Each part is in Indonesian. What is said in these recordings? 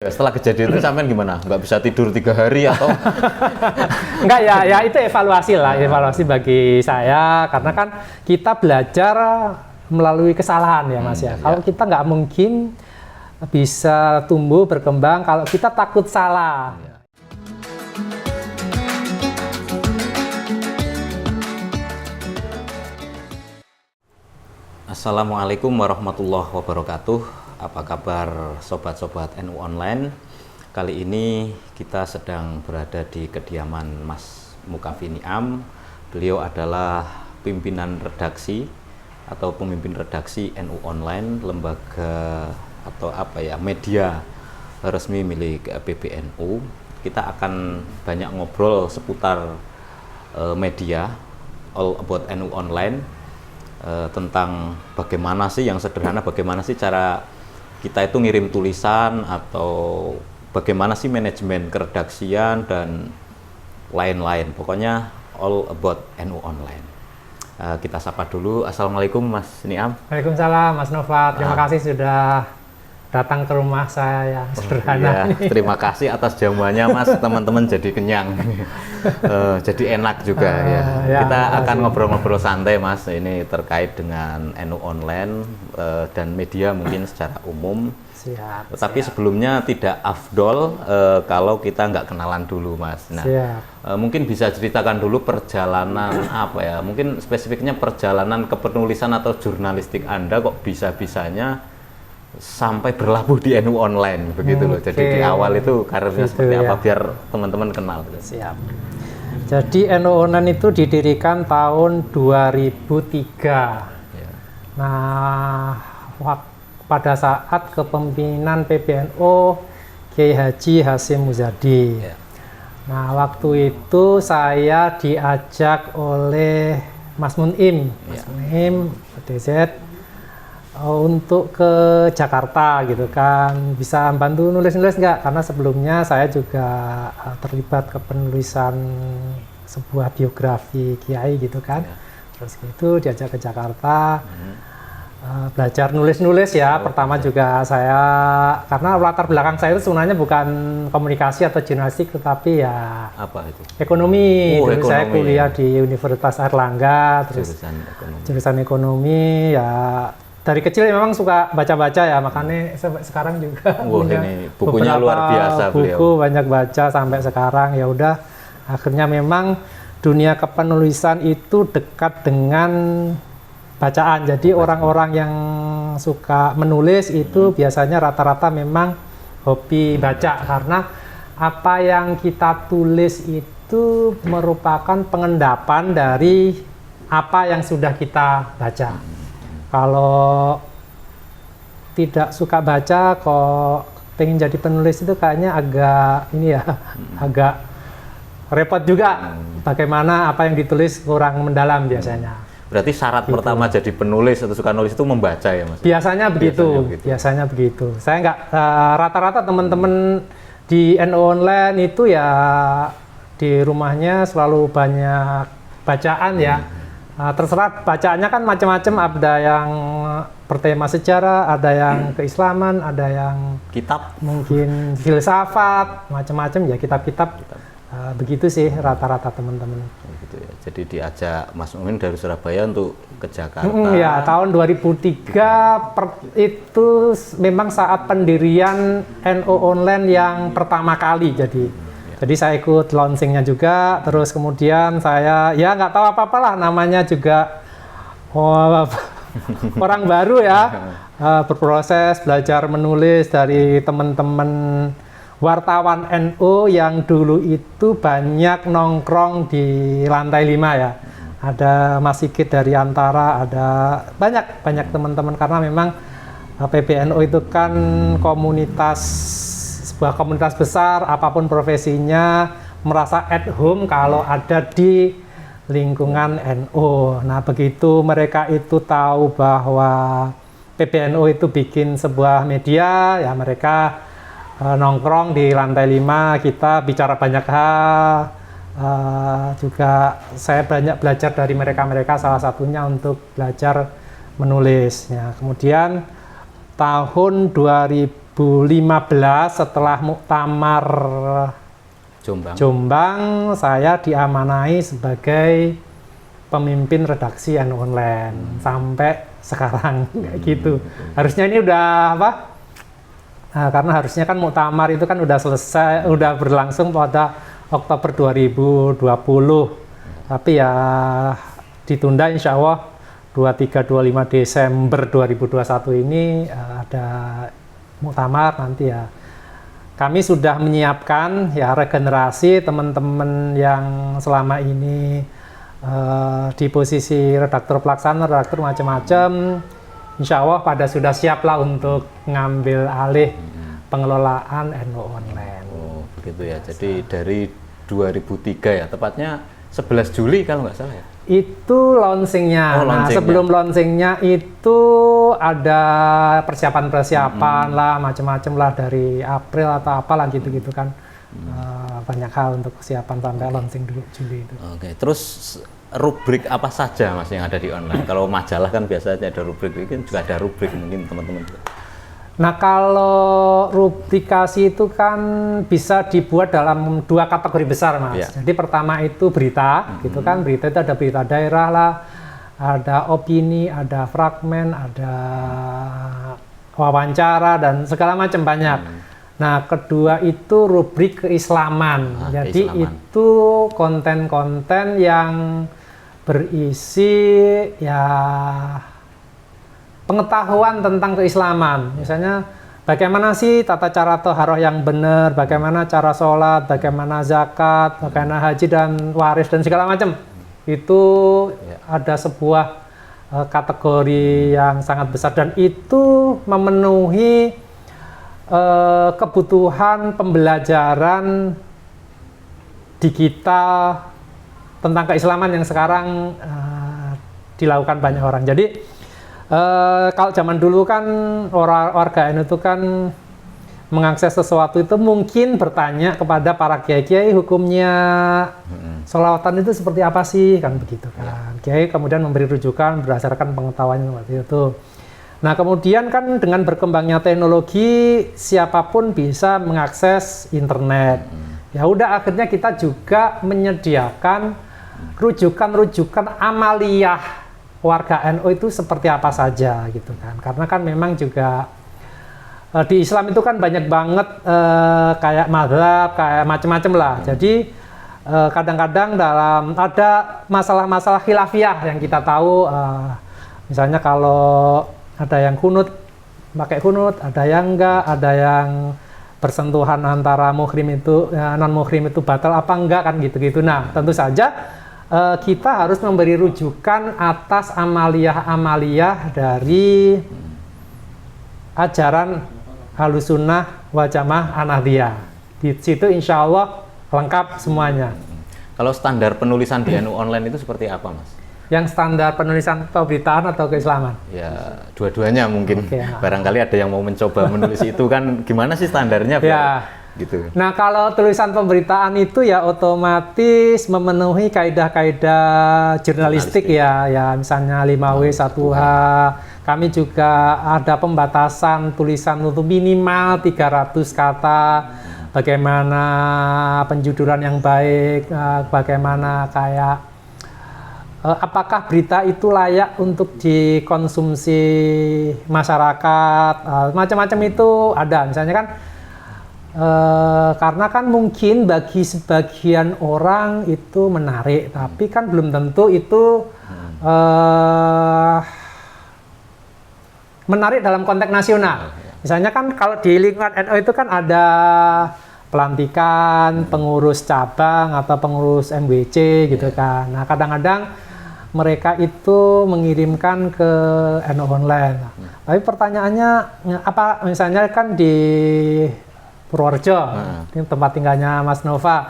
Setelah kejadian itu sampean gimana? Nggak bisa tidur 3 hari atau? Enggak ya itu evaluasi lah, evaluasi bagi saya karena kan kita belajar melalui kesalahan ya Mas ya. Kalau kita nggak mungkin bisa tumbuh berkembang kalau kita takut salah. Assalamualaikum warahmatullahi wabarakatuh. Apa kabar sobat-sobat NU Online? Kali ini kita sedang berada di kediaman Mas Mukafi Niam. Beliau adalah pimpinan redaksi atau pemimpin redaksi NU Online, lembaga atau media resmi milik PBNU. Kita akan banyak ngobrol seputar media, all about NU Online, tentang bagaimana sih yang sederhana, bagaimana sih cara kita itu ngirim tulisan, atau bagaimana sih manajemen keredaksian dan lain-lain. Pokoknya all about NU Online. Kita sapa dulu. Assalamualaikum Mas Niam. Waalaikumsalam Mas Nova. Terima kasih sudah datang ke rumah saya yang sederhana. Iya, terima kasih atas jamuannya Mas. Teman-teman jadi kenyang, jadi enak juga ya. Kita akan ngobrol-ngobrol santai Mas. Ini terkait dengan NU Online dan media mungkin secara umum. Siap. Tapi sebelumnya tidak afdol kalau kita nggak kenalan dulu Mas. Nah, mungkin bisa ceritakan dulu perjalanan mungkin spesifiknya perjalanan kepenulisan atau jurnalistik Anda kok bisa-bisanya sampai berlabuh di NU Online begitu loh. Jadi di awal itu karirnya seperti apa biar teman-teman kenal. Siap. Jadi NU Online itu didirikan tahun 2003. Ya. Nah, pada saat kepemimpinan PBNU Kiai Haji Hasyim Muzadi. Ya. Nah, waktu itu saya diajak oleh Mas Munim, PDZ, untuk ke Jakarta gitu kan, bisa bantu nulis-nulis nggak? Karena sebelumnya saya juga terlibat ke penulisan sebuah biografi Kiai gitu kan. Terus gitu diajak ke Jakarta, belajar nulis-nulis ya. Pertama juga saya, karena latar belakang saya itu sebenarnya bukan komunikasi atau jurnalistik, tetapi ya apa itu? Ekonomi. Dulu Ekonomi. saya kuliah di Universitas Airlangga, terus jurusan ekonomi ya. Dari kecil memang suka baca-baca ya, makanya sekarang juga punya ini bukunya luar biasa beliau. Buku banyak baca sampai sekarang. Ya udah, akhirnya memang dunia kepenulisan itu dekat dengan bacaan. Jadi orang-orang yang suka menulis itu biasanya rata-rata memang hobi baca, karena apa yang kita tulis itu merupakan pengendapan dari apa yang sudah kita baca. Kalau tidak suka baca, kok pengen jadi penulis itu kayaknya agak agak repot juga. Bagaimana apa yang ditulis kurang mendalam biasanya. Berarti syarat pertama jadi penulis atau suka nulis itu membaca ya Mas? Biasanya begitu. Saya nggak, rata-rata teman-teman di NU Online itu ya di rumahnya selalu banyak bacaan ya. Terserah bacaannya kan macam-macam, ada yang bertema sejarah, ada yang keislaman, ada yang kitab, mungkin filsafat, macam-macam ya, kitab-kitab. Begitu sih rata-rata teman-teman. Gitu ya. Jadi diajak Mas Mumin dari Surabaya untuk ke Jakarta. Ya, tahun 2003 itu memang saat pendirian NU Online yang pertama kali. Jadi saya ikut launchingnya juga, terus kemudian saya ya nggak tahu apa-apa lah, namanya juga orang baru ya, berproses belajar menulis dari teman-teman wartawan NU yang dulu itu banyak nongkrong di lantai 5 ya. Ada Mas Sigit dari Antara, ada banyak teman-teman, karena memang PBNU itu kan sebuah komunitas besar, apapun profesinya merasa at home kalau ada di lingkungan NU. Nah, begitu mereka itu tahu bahwa PBNU itu bikin sebuah media, ya mereka nongkrong di lantai 5, kita bicara banyak hal. Juga saya banyak belajar dari mereka, salah satunya untuk belajar menulis. Ya, kemudian tahun 2000 setelah muktamar Jombang, saya diamanai sebagai pemimpin redaksi NU Online sampai sekarang kayak gitu. Harusnya ini udah apa? Nah, karena harusnya kan muktamar itu kan udah selesai, udah berlangsung pada Oktober 2020. Tapi ya ditunda insya Allah 23-25 Desember 2021 ini ada muktamar nanti ya. Kami sudah menyiapkan ya regenerasi teman-teman yang selama ini di posisi redaktur pelaksana, redaktur macam-macam. Insya Allah pada sudah siap lah untuk ngambil alih pengelolaan NU Online. Oh begitu ya. Jadi dari 2003 ya, tepatnya 11 Juli kalau nggak salah ya? Itu launchingnya. Nah, sebelum launchingnya itu ada persiapan-persiapan lah, macam-macam lah dari April atau apalah gitu-gitu kan. Banyak hal untuk persiapan sampai launching dulu Juli itu. Oke, terus rubrik apa saja Mas yang ada di online? Kalau majalah kan biasanya ada rubrik, ini juga ada rubrik mungkin teman-teman. Nah, kalau rubrikasi itu kan bisa dibuat dalam 2 kategori besar, Mas. Yeah. Jadi pertama itu berita, gitu kan. Berita itu ada berita daerah lah, ada opini, ada fragmen, ada wawancara, dan segala macam banyak. Nah, kedua itu rubrik keislaman. Jadi keislaman. Itu konten-konten yang berisi ya pengetahuan tentang keislaman, misalnya bagaimana sih tata cara taharah yang benar, bagaimana cara sholat, bagaimana zakat, bagaimana haji dan waris dan segala macam. Itu ada sebuah kategori yang sangat besar dan itu memenuhi kebutuhan pembelajaran digital tentang keislaman yang sekarang dilakukan banyak orang. Jadi kalau zaman dulu kan warga NU itu kan mengakses sesuatu itu mungkin bertanya kepada para kiai-kiai hukumnya sholawatan itu seperti apa sih, kan begitu kan. Kiai kemudian memberi rujukan berdasarkan pengetahuannya seperti itu. Nah kemudian kan dengan berkembangnya teknologi siapapun bisa mengakses internet. Ya udah akhirnya kita juga menyediakan rujukan-rujukan amaliyah warga NU itu seperti apa saja gitu kan, karena kan memang juga di Islam itu kan banyak banget kayak mazhab, kayak macam-macam lah. Jadi kadang-kadang dalam ada masalah-masalah khilafiyah yang kita tahu, misalnya kalau ada yang kunut pakai kunut, ada yang enggak, ada yang bersentuhan antara muhrim itu non muhrim itu batal apa enggak kan gitu-gitu. Nah tentu saja kita harus memberi rujukan atas amaliyah-amaliyah dari ajaran Ahlussunnah wal Jamaah An-Nahdliyah. Di situ insya Allah lengkap semuanya. Kalau standar penulisan di NU Online itu seperti apa, Mas? Yang standar penulisan pemberitaan atau keislaman? Ya, dua-duanya mungkin. Barangkali ada yang mau mencoba menulis itu kan, gimana sih standarnya? Ya. Gitu. Nah kalau tulisan pemberitaan itu ya otomatis memenuhi kaidah-kaidah jurnalistik ya misalnya 5W 1H. Kami juga ada pembatasan tulisan untuk minimal 300 kata. Bagaimana penjuduran yang baik, bagaimana kayak apakah berita itu layak untuk dikonsumsi masyarakat, macam-macam itu ada. Misalnya kan karena kan mungkin bagi sebagian orang itu menarik, tapi kan belum tentu itu menarik dalam konteks nasional. Misalnya kan kalau di lingkungan NU itu kan ada pelantikan pengurus cabang atau pengurus MWC gitu kan. Nah kadang-kadang mereka itu mengirimkan ke NU Online. Tapi pertanyaannya apa? Misalnya kan di Purworejo, ini tempat tinggalnya Mas Nova.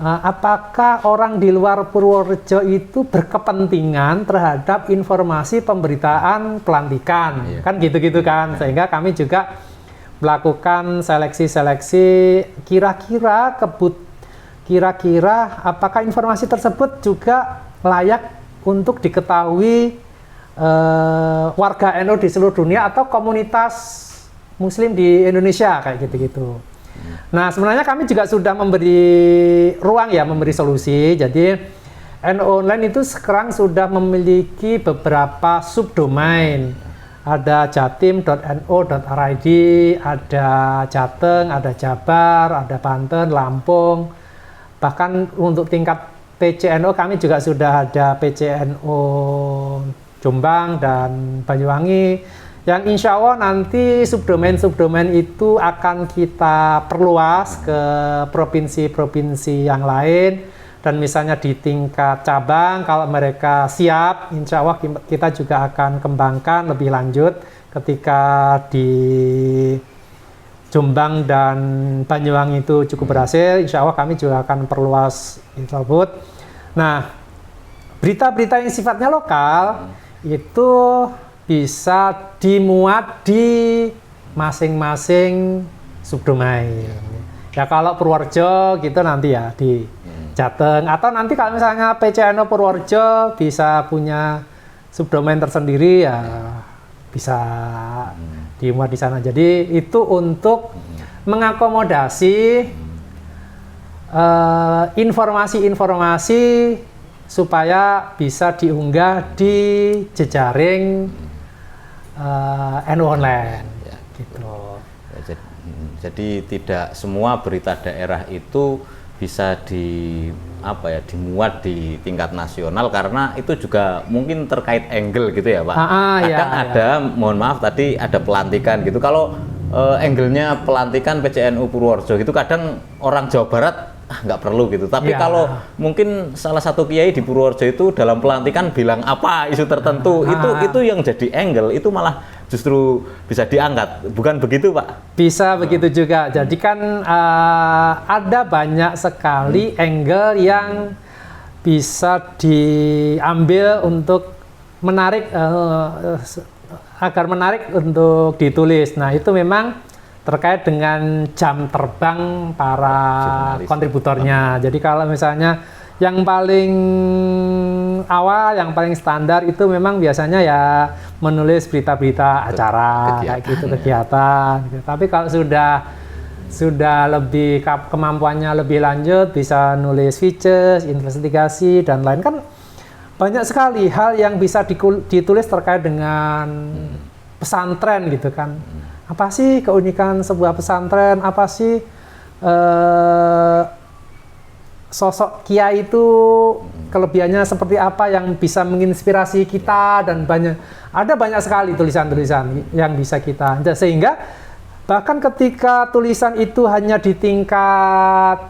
Apakah orang di luar Purworejo itu berkepentingan terhadap informasi pemberitaan pelantikan? Kan gitu-gitu kan. Sehingga kami juga melakukan seleksi-seleksi kira-kira apakah informasi tersebut juga layak untuk diketahui warga NU di seluruh dunia atau komunitas Muslim di Indonesia kayak gitu-gitu. Nah, sebenarnya kami juga sudah memberi ruang ya, memberi solusi. Jadi NU Online itu sekarang sudah memiliki beberapa subdomain. Ada jatim.no.id, ada Jateng, ada Jabar, ada Banten, Lampung. Bahkan untuk tingkat PCNO kami juga sudah ada PCNO Jombang dan Banyuwangi. Yang insya Allah nanti subdomain-subdomain itu akan kita perluas ke provinsi-provinsi yang lain. Dan misalnya di tingkat cabang, kalau mereka siap, insya Allah kita juga akan kembangkan lebih lanjut ketika di Jombang dan Banyuwangi itu cukup berhasil, insya Allah kami juga akan perluas tersebut. Nah, berita-berita yang sifatnya lokal itu bisa dimuat di masing-masing subdomain. Ya kalau Purworejo gitu nanti ya di Jateng, atau nanti kalau misalnya PCNO Purworejo bisa punya subdomain tersendiri ya bisa dimuat di sana. Jadi itu untuk mengakomodasi informasi-informasi supaya bisa diunggah di jejaring NU Online. Ya. Gitu. Jadi tidak semua berita daerah itu bisa dimuat di tingkat nasional, karena itu juga mungkin terkait angle gitu ya Pak. Kadang ada, mohon maaf tadi ada pelantikan gitu. Kalau angle-nya pelantikan PCNU Purworejo gitu, kadang orang Jawa Barat nggak perlu gitu. Tapi kalau mungkin salah satu kiai di Purworejo itu dalam pelantikan bilang apa isu tertentu, itu yang jadi angle, itu malah justru bisa diangkat, bukan begitu Pak? Bisa begitu juga. Jadi kan ada banyak sekali angle yang bisa diambil untuk menarik agar menarik untuk ditulis. Nah itu memang terkait dengan jam terbang para kontributornya. Jadi kalau misalnya yang paling awal, yang paling standar itu memang biasanya ya menulis berita-berita acara kayak gitu, kegiatan. Gitu. Tapi kalau sudah lebih kemampuannya lebih lanjut, bisa nulis features, investigasi dan lain, kan banyak sekali hal yang bisa ditulis terkait dengan pesantren gitu kan. Apa sih keunikan sebuah pesantren? Apa sih sosok kiai itu kelebihannya seperti apa yang bisa menginspirasi kita, dan ada banyak sekali tulisan-tulisan yang bisa kita, sehingga bahkan ketika tulisan itu hanya di tingkat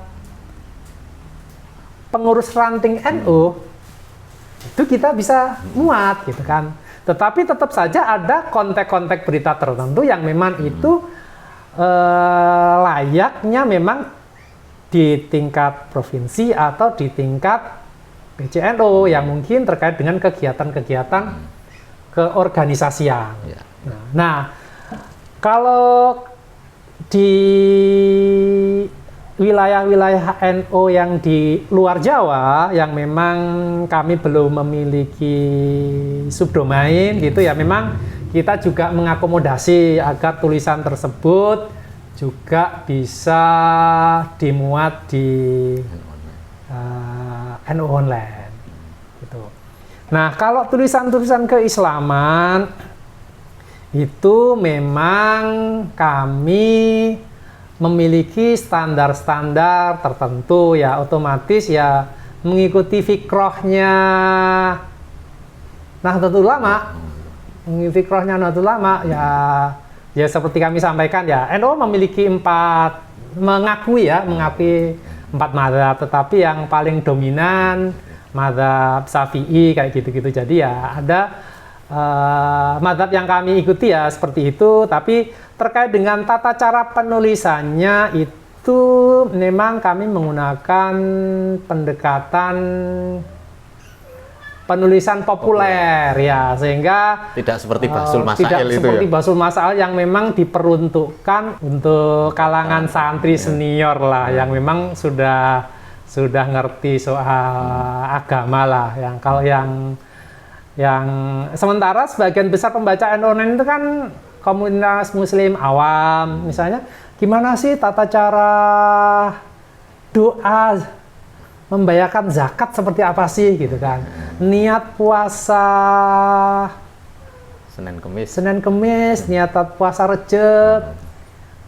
pengurus ranting NU itu kita bisa muat gitu kan, tetapi tetap saja ada konteks-konteks berita tertentu yang memang itu layaknya memang di tingkat provinsi atau di tingkat PCNO yang mungkin terkait dengan kegiatan-kegiatan keorganisasian. Ya. Nah, kalau di wilayah-wilayah NU yang di luar Jawa yang memang kami belum memiliki subdomain gitu ya, memang kita juga mengakomodasi agar tulisan tersebut juga bisa dimuat di NU Online gitu. Nah, kalau tulisan-tulisan keislaman itu memang kami memiliki standar-standar tertentu ya, otomatis ya mengikuti fikrohnya Nahdlatul Ulama. Mengikuti fikrohnya Nahdlatul Ulama ya seperti kami sampaikan ya, NU memiliki mengakui 4 mazhab, tetapi yang paling dominan mazhab Syafi'i kayak gitu-gitu. Jadi ya ada mazhab yang kami ikuti ya seperti itu, tapi terkait dengan tata cara penulisannya itu memang kami menggunakan pendekatan penulisan populer ya, sehingga tidak seperti Bahsul Masail tidak itu seperti ya. Bahsul Masail yang memang diperuntukkan untuk kalangan santri senior lah, yang memang sudah ngerti soal agama lah. Yang kalau yang sementara sebagian besar pembacaan online itu kan komunitas muslim awam, misalnya gimana sih tata cara doa membayarkan zakat seperti apa sih gitu kan, niat puasa Senin Kemis, niat puasa Rejab,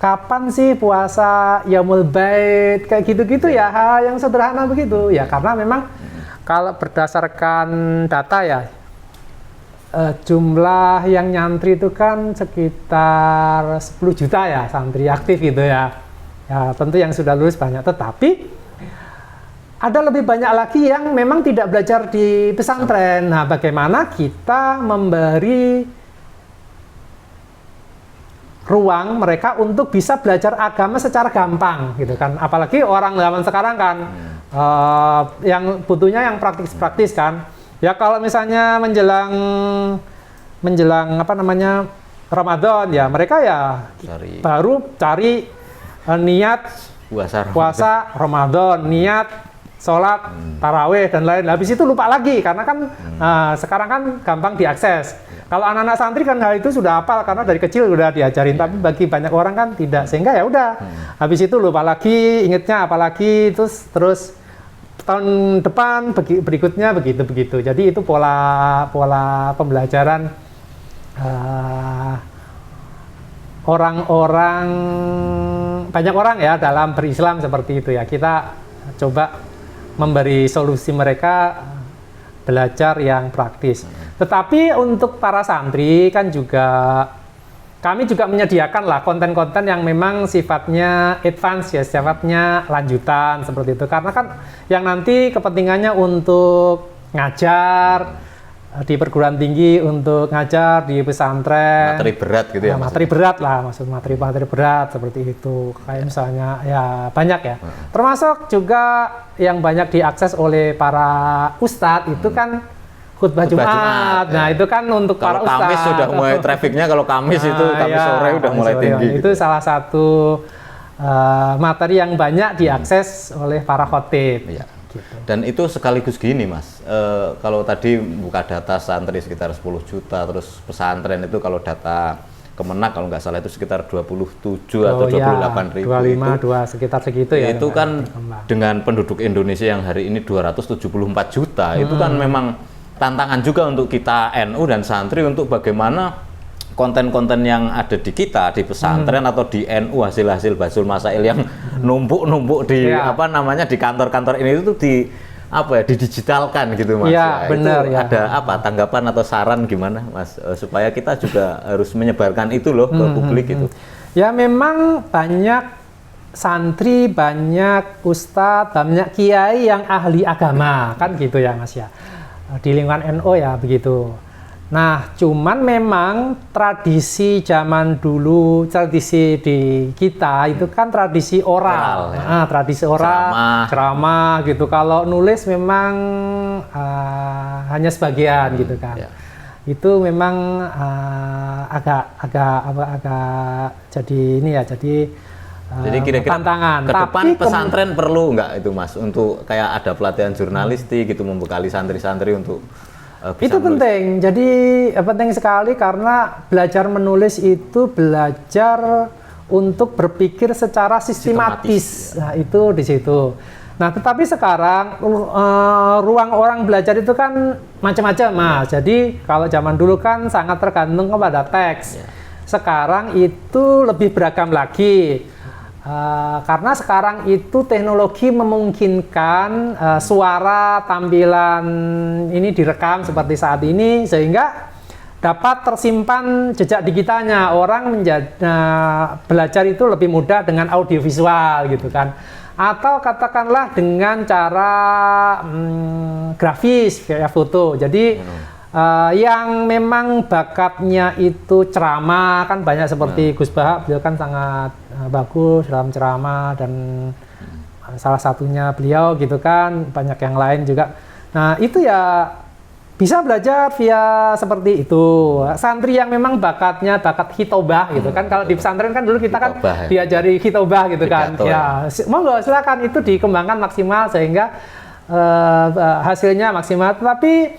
kapan sih puasa Yaumul Bait, kayak gitu-gitu ya, hal yang sederhana begitu ya, karena memang kalau berdasarkan data ya, jumlah yang nyantri itu kan sekitar 10 juta ya, santri aktif gitu ya. Ya tentu yang sudah lulus banyak, tetapi ada lebih banyak lagi yang memang tidak belajar di pesantren. Nah, bagaimana kita memberi ruang mereka untuk bisa belajar agama secara gampang gitu kan, apalagi orang zaman sekarang kan yang butuhnya yang praktis-praktis kan ya. Kalau misalnya menjelang apa namanya Ramadan ya, mereka ya baru cari niat puasa Ramadan, niat sholat taraweh dan lain, habis itu lupa lagi karena kan sekarang kan gampang diakses. Kalau anak-anak santri kan hal itu sudah hafal karena dari kecil udah diajarin, tapi bagi banyak orang kan tidak, sehingga ya udah habis itu lupa lagi, ingetnya apalagi terus tahun depan berikutnya begitu. Jadi itu pola pembelajaran orang-orang, banyak orang ya dalam berislam seperti itu ya. Kita coba memberi solusi mereka belajar yang praktis. Tetapi untuk para santri kan juga kami juga menyediakan lah konten-konten yang memang sifatnya advance ya, sifatnya lanjutan seperti itu. Karena kan yang nanti kepentingannya untuk ngajar di perguruan tinggi, untuk ngajar di pesantren. Materi berat gitu ya? Materi berat lah, maksud materi berat seperti itu. Kayak misalnya ya banyak ya. Termasuk juga yang banyak diakses oleh para ustadz itu kan khutbah Jumat. Nah, itu kan untuk kalau para ustadz. Kamis sudah mulai trafiknya, kalau Kamis itu Kamis sore udah mulai tinggi. Itu salah satu materi yang banyak diakses oleh para khotib. Iya. Gitu. Dan itu sekaligus gini Mas, kalau tadi buka data santri sekitar 10 juta, terus pesantren itu kalau data Kemenak kalau nggak salah itu sekitar 27 atau 28 ribu. 25, sekitar segitu ya. Itu kan dengan penduduk Indonesia yang hari ini 274 juta, itu kan memang tantangan juga untuk kita NU dan santri untuk bagaimana konten-konten yang ada di kita di pesantren atau di NU, hasil-hasil Basul Masail yang numpuk-numpuk di apa namanya di kantor-kantor ini itu didigitalkan gitu Mas. Iya, benar ya. Ada apa tanggapan atau saran gimana Mas supaya kita juga harus menyebarkan itu loh ke publik gitu. Ya memang banyak santri, banyak ustadz, banyak kiai yang ahli agama kan gitu ya Mas ya. Di lingkungan NU ya begitu. Nah, cuman memang tradisi zaman dulu, tradisi di kita itu kan tradisi oral ya. Tradisi oral, ceramah gitu. Kalau nulis memang hanya sebagian gitu kan. Ya. Itu memang agak jadi ini ya, jadi kira-kira tantangan. Ke depan pesantren perlu nggak itu Mas untuk kayak ada pelatihan jurnalistik gitu, membekali santri-santri untuk itu penting. Jadi penting sekali karena belajar menulis itu belajar untuk berpikir secara sistematis. Nah, itu di situ. Nah, tetapi sekarang ruang orang belajar itu kan macam-macam, Mas. Jadi kalau zaman dulu kan sangat tergantung kepada teks. Sekarang itu lebih beragam lagi. Karena sekarang itu teknologi memungkinkan suara tampilan ini direkam seperti saat ini sehingga dapat tersimpan jejak digitalnya. Orang belajar itu lebih mudah dengan audiovisual gitu kan, atau katakanlah dengan cara grafis kayak foto. Jadi yang memang bakatnya itu ceramah kan banyak seperti Gus Bahak, beliau kan sangat bagus dalam ceramah dan salah satunya beliau gitu kan, banyak yang lain juga. Nah itu ya bisa belajar via seperti itu. Santri yang memang bakatnya bakat khitobah gitu kan, kalau di pesantren kan dulu kita kan diajari khitobah gitu kan. Ya monggo silakan itu dikembangkan maksimal sehingga hasilnya maksimal. Tapi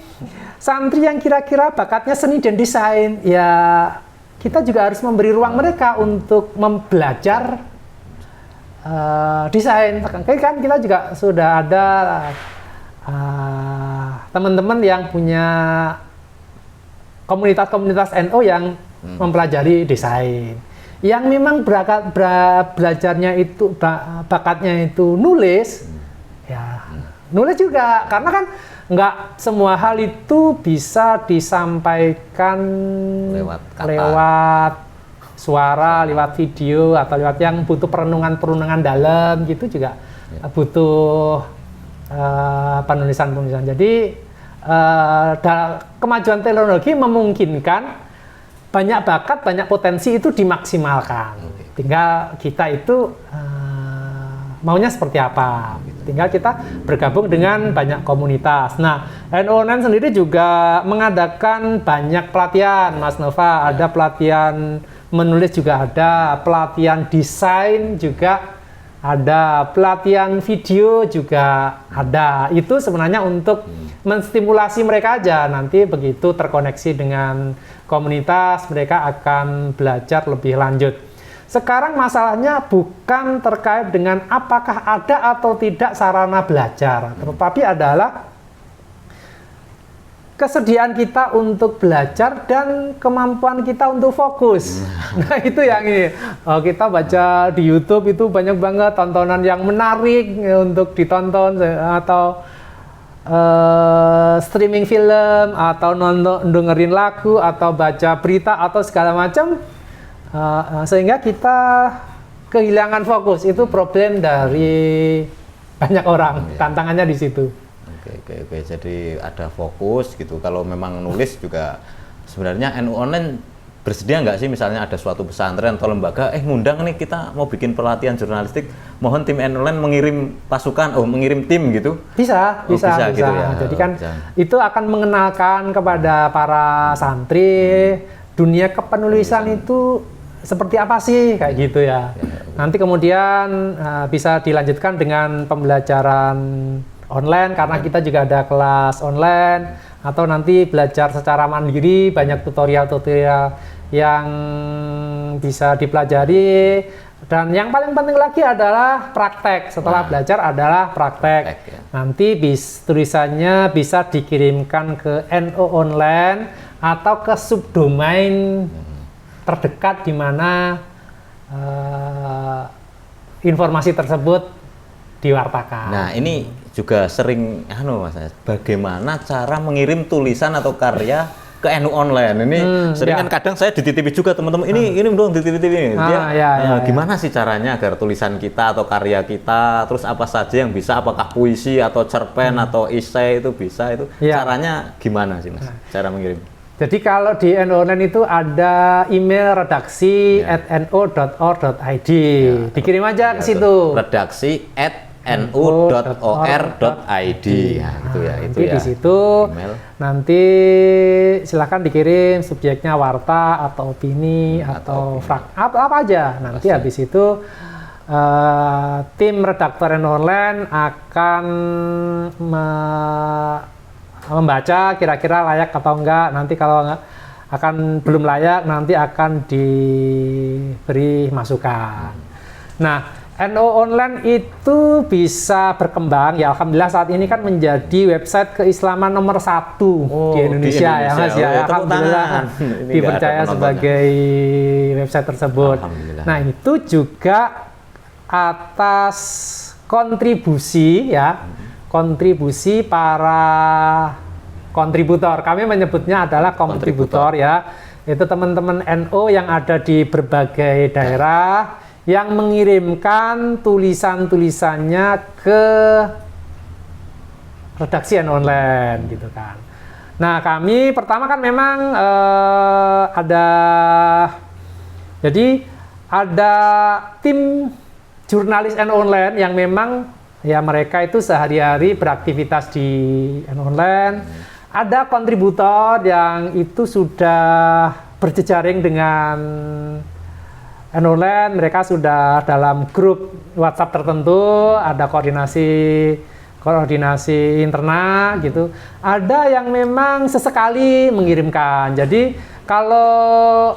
santri yang kira-kira bakatnya seni dan desain ya kita juga harus memberi ruang mereka untuk belajar desain. Kan kita juga sudah ada teman-teman yang punya komunitas-komunitas NO yang mempelajari desain, yang memang belajarnya itu bakatnya itu nulis, ya nulis juga, karena kan nggak semua hal itu bisa disampaikan lewat suara, lewat video, atau lewat yang butuh perenungan dalam gitu juga butuh penulisan. Jadi kemajuan teknologi memungkinkan banyak bakat, banyak potensi itu dimaksimalkan. Tinggal kita itu maunya seperti apa. Tinggal kita bergabung dengan banyak komunitas. Nah, NO Online sendiri juga mengadakan banyak pelatihan, Mas Nova. Ada pelatihan menulis juga ada, pelatihan desain juga ada, pelatihan video juga ada. Itu sebenarnya untuk menstimulasi mereka aja. Nanti begitu terkoneksi dengan komunitas, mereka akan belajar lebih lanjut. Sekarang masalahnya bukan terkait dengan apakah ada atau tidak sarana belajar, tetapi adalah kesediaan kita untuk belajar dan kemampuan kita untuk fokus. Nah, itu yang ini. Kita baca di YouTube itu banyak banget tontonan yang menarik untuk ditonton, atau streaming film, atau dengerin lagu, atau baca berita, atau segala macam. Sehingga kita kehilangan fokus. Itu problem dari banyak orang. Tantangannya di situ. Oke. Jadi ada fokus gitu. Kalau memang nulis juga sebenarnya NU Online bersedia nggak sih, misalnya ada suatu pesantren atau lembaga ngundang nih, kita mau bikin pelatihan jurnalistik, mohon tim NU Online mengirim pasukan, mengirim tim gitu? Bisa. Gitu ya. Jadi kan itu akan mengenalkan kepada para santri dunia kepenulisan itu seperti apa sih, kayak gitu ya. Nanti kemudian bisa dilanjutkan dengan pembelajaran online, karena kita juga ada kelas online, atau nanti belajar secara mandiri, banyak tutorial-tutorial yang bisa dipelajari. Dan yang paling penting lagi adalah praktek. Setelah belajar adalah praktek. Nanti tulisannya bisa dikirimkan ke NO Online atau ke subdomain terdekat di mana informasi tersebut diwartakan. Nah, ini juga sering Mas, bagaimana cara mengirim tulisan atau karya ke NU Online. Ini sering kan kadang saya dititipi juga teman-teman, ini dong dititipi. Gimana sih caranya agar tulisan kita atau karya kita, terus apa saja yang bisa, apakah puisi atau cerpen atau esai itu bisa, itu caranya gimana sih Mas, cara mengirim? Jadi kalau di NU Online itu ada email redaksi @no.or.id. Dikirim aja ke situ. Redaksi @nu.or.id. Itu di situ email. Nanti silakan dikirim subjeknya warta atau opini atau apa aja. Nanti habis itu tim redaktor NU Online akan membaca kira-kira layak atau enggak. Nanti kalau belum layak, nanti akan diberi masukan. Nah, NU Online itu bisa berkembang, ya alhamdulillah saat ini kan menjadi website keislaman nomor 1 di Indonesia ya Mas ya. Alhamdulillah dipercaya sebagai website tersebut. Nah, itu juga atas kontribusi para kontributor. Kami menyebutnya adalah kontributor ya. Itu teman-teman NO yang ada di berbagai daerah yang mengirimkan tulisan-tulisannya ke redaksi NU Online gitu kan. Nah, kami pertama kan memang ada tim jurnalis NU Online yang memang ya mereka itu sehari-hari beraktivitas di NU Online. Ada kontributor yang itu sudah berjejaring dengan NU Online, mereka sudah dalam grup WhatsApp tertentu, ada koordinasi internal gitu. Ada yang memang sesekali mengirimkan. Jadi Kalau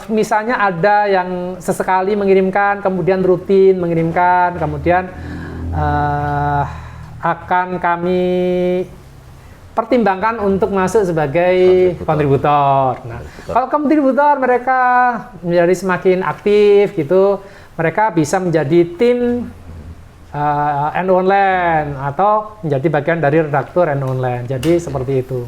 misalnya ada yang sesekali mengirimkan, kemudian rutin mengirimkan, kemudian akan kami pertimbangkan untuk masuk sebagai kontributor. Nah, kalau kontributor mereka menjadi semakin aktif gitu, mereka bisa menjadi tim NU Online atau menjadi bagian dari redaktur NU Online. Jadi seperti itu.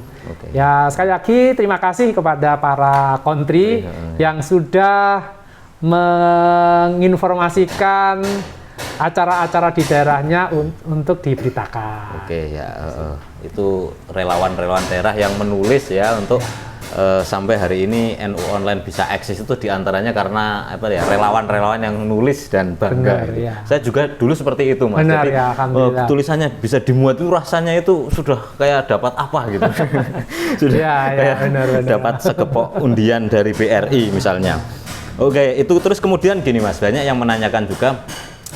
Ya, sekali lagi terima kasih kepada para kontri yang sudah menginformasikan acara-acara di daerahnya untuk diberitakan. Oke ya, itu relawan-relawan daerah yang menulis ya untuk sampai hari ini NU Online bisa eksis itu diantaranya karena apa ya, relawan-relawan yang nulis dan bangga. Benar, ya. Saya juga dulu seperti itu Mas. Benar, jadi ya, alhamdulillah. tulisannya bisa dimuat itu rasanya itu sudah kayak dapat apa gitu. Sudah ya, kayak benar. dapat sekepok undian dari BRI misalnya. Oke, itu terus kemudian gini Mas, banyak yang menanyakan juga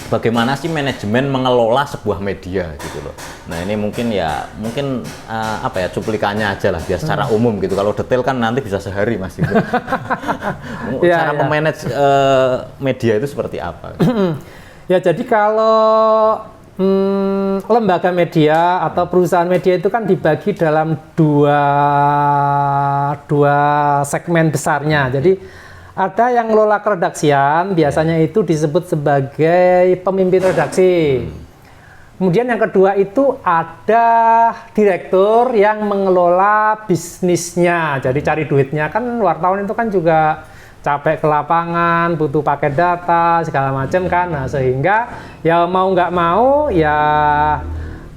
bagaimana sih manajemen mengelola sebuah media gitu loh. Nah ini mungkin apa ya, cuplikannya aja lah biar secara umum gitu. Kalau detail kan nanti bisa sehari Mas gitu. Cara memanage media itu seperti apa? Ya jadi kalau lembaga media atau perusahaan media itu kan dibagi dalam dua segmen besarnya. Jadi ada yang ngelola keredaksian, biasanya itu disebut sebagai pemimpin redaksi. Kemudian yang kedua itu ada direktur yang mengelola bisnisnya, jadi cari duitnya. Kan wartawan itu kan juga capek ke lapangan, butuh paket data, segala macam kan. Nah sehingga ya mau nggak mau ya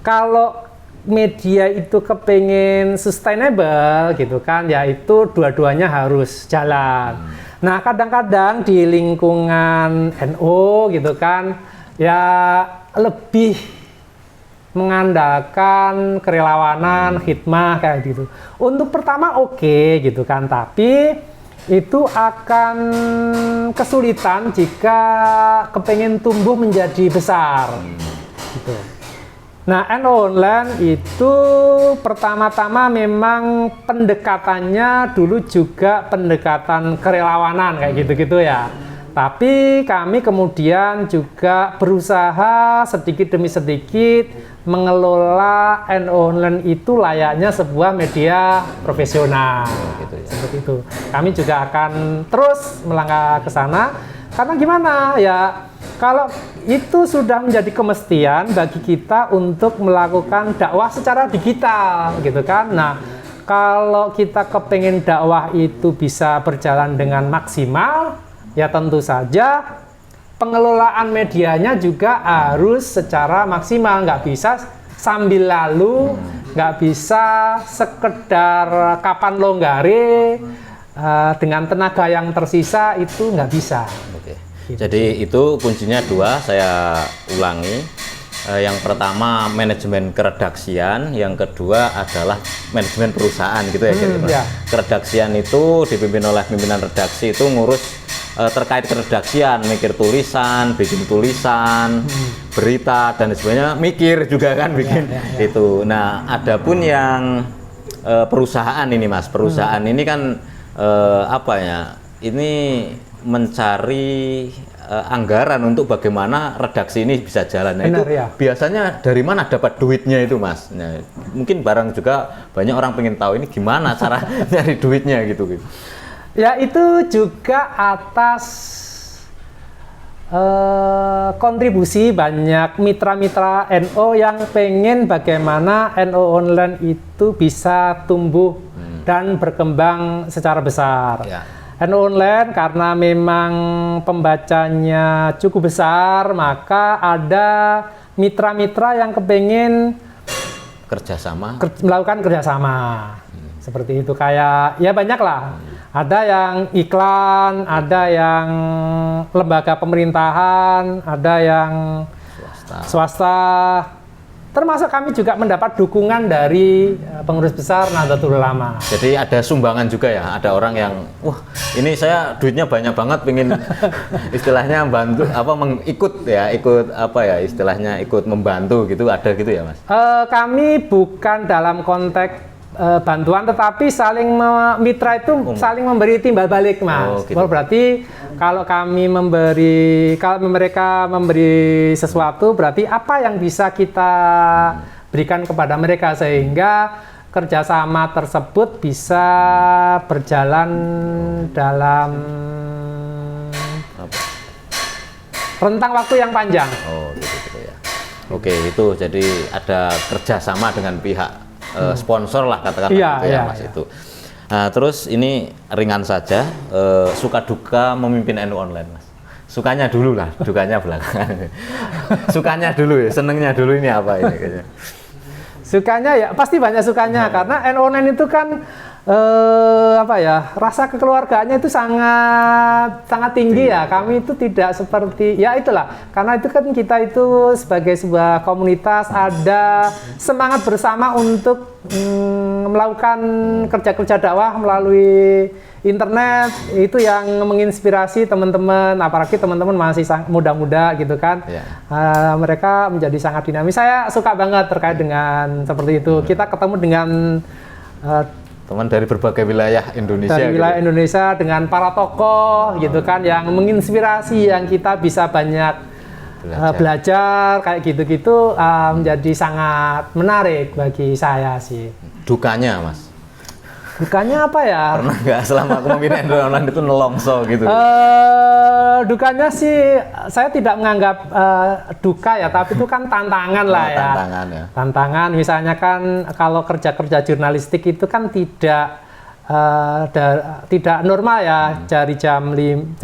kalau media itu kepengen sustainable gitu kan, ya itu dua-duanya harus jalan. Nah, kadang-kadang di lingkungan NU gitu kan, ya lebih mengandalkan kerelawanan, khidmah kayak gitu. Untuk pertama oke gitu kan, tapi itu akan kesulitan jika kepengen tumbuh menjadi besar. Gitu. Nah, NU Online itu pertama-tama memang pendekatannya dulu juga pendekatan kerelawanan kayak gitu-gitu ya. Tapi kami kemudian juga berusaha sedikit demi sedikit mengelola NU Online itu layaknya sebuah media profesional. Gitu ya. Seperti itu. Kami juga akan terus melangkah ke sana. Karena gimana ya? Kalau itu sudah menjadi kemestian bagi kita untuk melakukan dakwah secara digital gitu kan. Nah, kalau kita kepengen dakwah itu bisa berjalan dengan maksimal, ya tentu saja pengelolaan medianya juga harus secara maksimal. Nggak bisa sambil lalu, nggak bisa sekedar kapan longgare, dengan tenaga yang tersisa itu nggak bisa. Jadi itu kuncinya dua, saya ulangi. Yang pertama manajemen keredaksian, yang kedua adalah manajemen perusahaan gitu ya. Ya. Keredaksian itu dipimpin oleh pimpinan redaksi, itu ngurus terkait keredaksian, mikir tulisan, bikin tulisan, berita dan sebagainya, mikir juga kan bikin itu. Nah, adapun yang perusahaan ini Mas, perusahaan ini kan apa ya? Ini mencari anggaran untuk bagaimana redaksi ini bisa jalan. Nah, benar, itu ya. Biasanya dari mana dapat duitnya itu Mas? Nah, mungkin barang juga banyak orang pengen tahu ini gimana cara nyari duitnya gitu. Ya itu juga atas kontribusi banyak mitra-mitra NU yang pengen bagaimana NU Online itu bisa tumbuh dan berkembang secara besar. Ya. NU Online karena memang pembacanya cukup besar, maka ada mitra-mitra yang kepengen melakukan kerjasama. Seperti itu, kayak ya banyak lah. Ada yang iklan, ada yang lembaga pemerintahan, ada yang swasta. Termasuk kami juga mendapat dukungan dari pengurus besar Nahdlatul Ulama. Jadi ada sumbangan juga ya, ada orang yang, wah ini saya duitnya banyak banget, pengen istilahnya bantu ikut istilahnya ikut membantu gitu, ada gitu ya Mas? Kami bukan dalam konteks bantuan, tetapi saling mitra itu saling memberi timbal balik, Mas. Gitu. Berarti kalau mereka memberi sesuatu, berarti apa yang bisa kita berikan kepada mereka sehingga kerjasama tersebut bisa berjalan dalam rentang waktu yang panjang. Oh, gitu ya. Oke, itu jadi ada kerjasama dengan pihak sponsor lah katakan gitu ya, Mas itu. Nah, terus ini ringan saja, suka duka memimpin NU online, Mas. Sukanya dulu lah, dukanya belakangan. Sukanya dulu ya, senengnya dulu ini apa ini kayaknya? Sukanya ya pasti banyak sukanya karena NU online itu kan rasa kekeluargaannya itu sangat tinggi ya. Kami itu tidak seperti ya itulah, karena itu kan kita itu sebagai sebuah komunitas ada semangat bersama untuk melakukan kerja-kerja dakwah melalui internet, itu yang menginspirasi teman-teman, apalagi teman-teman masih muda-muda gitu kan. Mereka menjadi sangat dinamis. Saya suka banget terkait dengan seperti itu. Kita ketemu dengan teman dari berbagai wilayah Indonesia. Dari wilayah Indonesia dengan para tokoh gitu kan, yang menginspirasi, yang kita bisa banyak belajar kayak gitu-gitu, menjadi sangat menarik bagi saya sih. Dukanya, Mas? Dukanya apa ya? Pernah nggak selama kepemimpinan online itu nelongso gitu? Dukanya sih saya tidak menganggap duka ya, tapi itu kan tantangan lah ya. Tantangan ya. Tantangan misalnya kan kalau kerja-kerja jurnalistik itu kan tidak normal ya, dari jam 8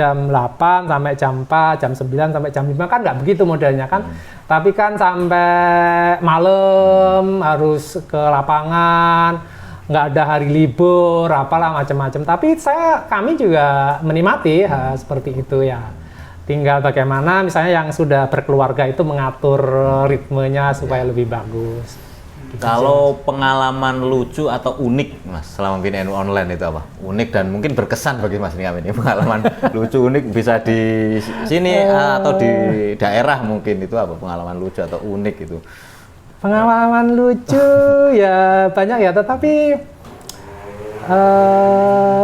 sampai jam 4, jam 9 sampai jam 5 kan nggak begitu modelnya kan. Tapi kan sampai malam harus ke lapangan, nggak ada hari libur, apalah macam-macam. Tapi kami juga menikmati seperti itu ya. Tinggal bagaimana misalnya yang sudah berkeluarga itu mengatur ritmenya supaya lebih bagus. Kalau pengalaman lucu atau unik, Mas, selama bikin NU online itu apa? Unik dan mungkin berkesan bagi Mas Niam ini. Pengalaman lucu unik bisa di sini atau di daerah mungkin, itu apa pengalaman lucu atau unik itu? Pengalaman lucu ya banyak ya, tetapi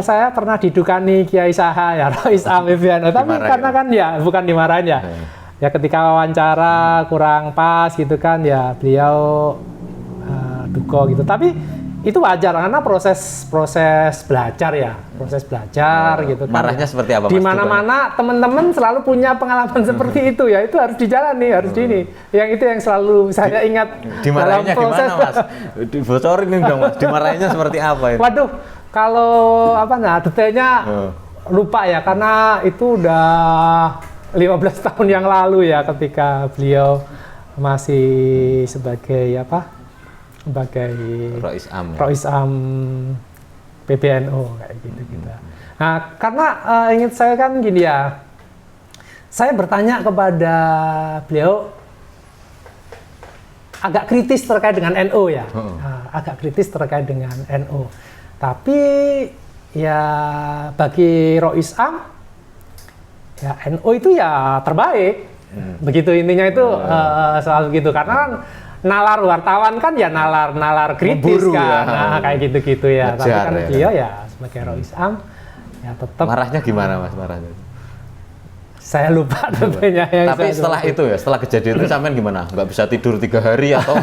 saya pernah didukani Kiai Saha ya, Rois Am Febiano. Tapi karena kan ya bukan dimarahin ya. Ya ketika wawancara kurang pas gitu kan ya, beliau duko gitu. Tapi itu wajar karena proses belajar ya, gitu kan. Marahnya seperti apa, Mas? Di mana-mana teman-teman selalu punya pengalaman seperti itu ya, itu harus dijalani, harus ini. Yang itu yang selalu saya ingat. Dimarahinnya dalam proses gimana, Mas? Dibocorin dong, Mas. Dimarahinnya seperti apa itu? Waduh, kalau detailnya lupa ya, karena itu udah 15 tahun yang lalu ya, ketika beliau masih sebagai Rois Am PBNU kayak gitu. Nah, karena ingat saya kan gini ya, saya bertanya kepada beliau agak kritis terkait dengan NU ya, agak kritis terkait dengan NU. Tapi ya bagi Rois Am ya NU itu ya terbaik, begitu intinya itu soal begitu, karena nalar wartawan kan ya nalar kritis memburu, kan, ya. Kayak gitu-gitu ya. Tapi kan beliau ya sebagai Rois Am ya tetap. Marahnya gimana, Mas? Marahnya? Saya lupa tentunya. Tapi setelah itu ya, setelah kejadian itu sampean gimana? Nggak bisa tidur 3 hari atau?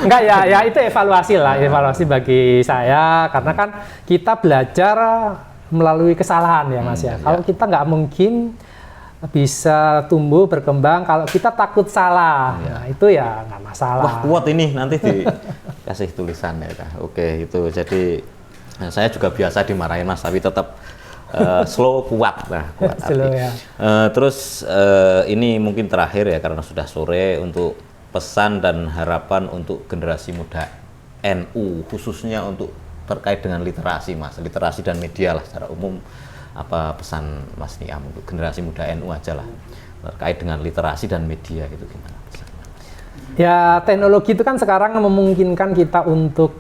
Enggak ya itu evaluasi lah, evaluasi bagi saya, karena kan kita belajar melalui kesalahan ya, Mas ya. Kalau kita nggak mungkin bisa tumbuh berkembang kalau kita takut salah. Nah, itu ya nggak masalah. Wah, kuat ini, nanti dikasih tulisannya. Oke, itu jadi saya juga biasa dimarahin, Mas, tapi tetap slow kuat. Nah, kuat slow, ya. Terus ini mungkin terakhir ya, karena sudah sore, untuk pesan dan harapan untuk generasi muda NU, khususnya untuk terkait dengan literasi, Mas, literasi dan media lah secara umum. Apa pesan Mas Niam untuk generasi muda NU aja lah terkait dengan literasi dan media gitu, gimana pesannya? Ya, teknologi itu kan sekarang memungkinkan kita untuk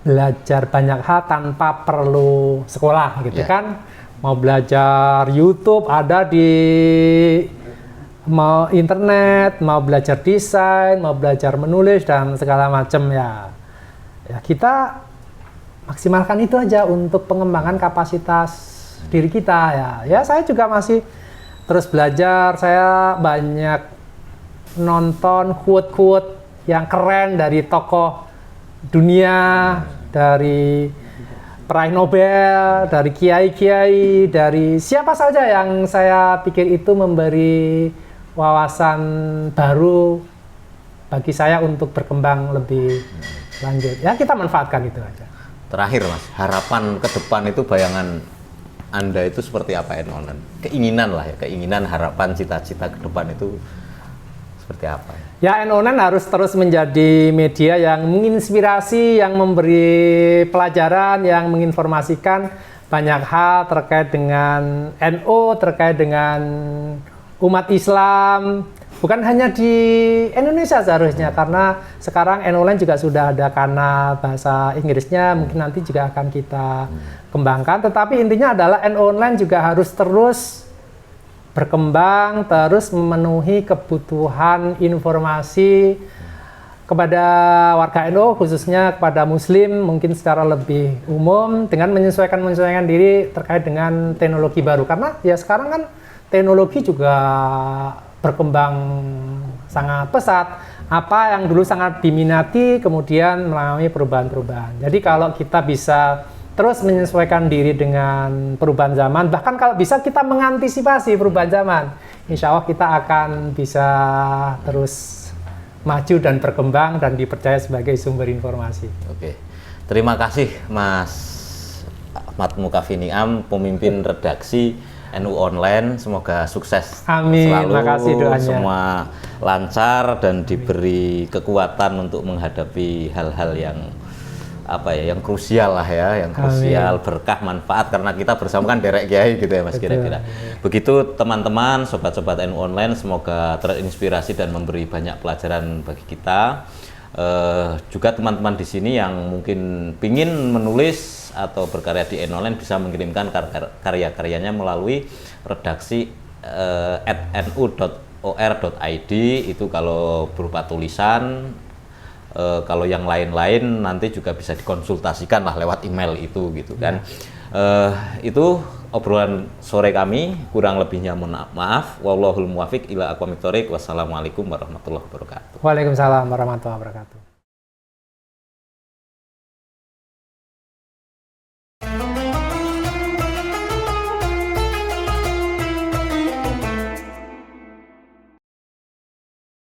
belajar banyak hal tanpa perlu sekolah gitu kan. Mau belajar YouTube ada di, mau internet, mau belajar desain, mau belajar menulis dan segala macam ya. ya kita maksimalkan itu aja untuk pengembangan kapasitas diri kita ya. Ya saya juga masih terus belajar, saya banyak nonton quote-quote yang keren dari tokoh dunia, dari peraih Nobel, dari kiai-kiai, dari siapa saja yang saya pikir itu memberi wawasan baru bagi saya untuk berkembang lebih lanjut. Ya kita manfaatkan itu aja. Terakhir Mas, harapan ke depan itu bayangan Anda itu seperti apa N-Online? Keinginan lah ya, keinginan, harapan, cita-cita ke depan itu seperti apa? Ya N-Online harus terus menjadi media yang menginspirasi, yang memberi pelajaran, yang menginformasikan banyak hal terkait dengan NU, terkait dengan umat Islam. Bukan hanya di Indonesia seharusnya, karena sekarang N-Online juga sudah ada kanal bahasa Inggrisnya, mungkin nanti juga akan kita kembangkan. Tetapi intinya adalah N-Online juga harus terus berkembang, terus memenuhi kebutuhan informasi kepada warga NU, khususnya kepada Muslim, mungkin secara lebih umum, dengan menyesuaikan diri terkait dengan teknologi baru. Karena ya sekarang kan teknologi juga berkembang sangat pesat. Apa yang dulu sangat diminati kemudian mengalami perubahan-perubahan. Jadi kalau kita bisa terus menyesuaikan diri dengan perubahan zaman, bahkan kalau bisa kita mengantisipasi perubahan zaman, insya Allah kita akan bisa terus maju dan berkembang dan dipercaya sebagai sumber informasi. Oke, terima kasih Mas Ahmad Mukaffi Niam, pemimpin redaksi NU Online. Semoga sukses. Amin. Selalu, terima kasih doanya. semua lancar dan diberi kekuatan untuk menghadapi hal-hal yang yang krusial lah ya, yang krusial. Amin. Berkah, manfaat, karena kita bersama kan derek kiai gitu ya Mas, kira-kira. Begitu teman-teman, sobat-sobat NU Online, semoga terinspirasi dan memberi banyak pelajaran bagi kita. Juga teman-teman di sini yang mungkin pingin menulis atau berkarya di NU Online bisa mengirimkan karya-karyanya melalui redaksi @nu.or.id, itu kalau berupa tulisan. Kalau yang lain-lain nanti juga bisa dikonsultasikan lah lewat email itu gitu kan. Itu obrolan sore kami, kurang lebihnya mohon maaf. Wallahul muwaffiq ila aqwamit thoriq. Wassalamualaikum warahmatullahi wabarakatuh. Waalaikumsalam warahmatullahi wabarakatuh.